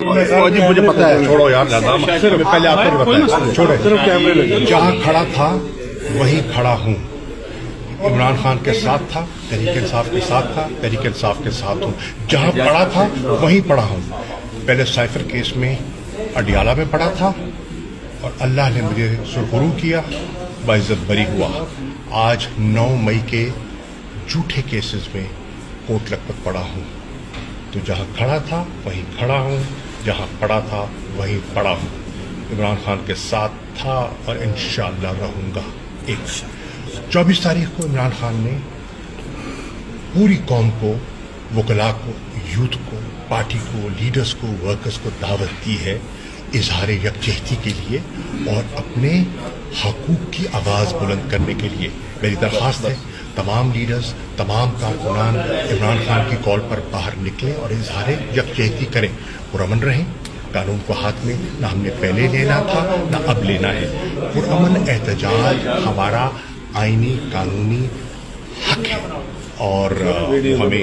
جی مجھے پتا ہے، چھوڑو یار نظام پہلے آپ کو بتایا، چھوڑے صرف کیمرے لگے. جہاں کھڑا تھا وہیں کھڑا ہوں. عمران خان کے ساتھ تھا، تحریک انصاف کے ساتھ تھا، تحریک انصاف کے ساتھ ہوں. جہاں پڑا تھا وہیں پڑا ہوں. پہلے سائفر کیس میں اڈیالہ میں پڑا تھا اور اللہ نے مجھے سرخرو کیا، باعزت بری ہوا. آج 9 مئی کے جھوٹے کیسز میں کوٹ لکھپت پڑا ہوں. تو جہاں کھڑا تھا وہیں کھڑا ہوں، جہاں پڑا تھا وہیں پڑا ہوں. عمران خان کے ساتھ تھا اور انشاءاللہ رہوں گا. 24 تاریخ کو عمران خان نے پوری قوم کو، وکلاء کو، یوتھ کو، پارٹی کو، لیڈرز کو، ورکرز کو دعوت دی ہے اظہار یکجہتی کے لیے اور اپنے حقوق کی آواز بلند کرنے کے لیے. میری درخواست ہے تمام لیڈرز، تمام کارکنان عمران خان کی کال پر باہر نکلیں اور اظہار یکجہتی کریں. پرامن رہیں. قانون کو ہاتھ میں نہ ہم نے پہلے لینا تھا نہ اب لینا ہے. پرامن احتجاج ہمارا آئینی قانونی حق ہے اور ہمیں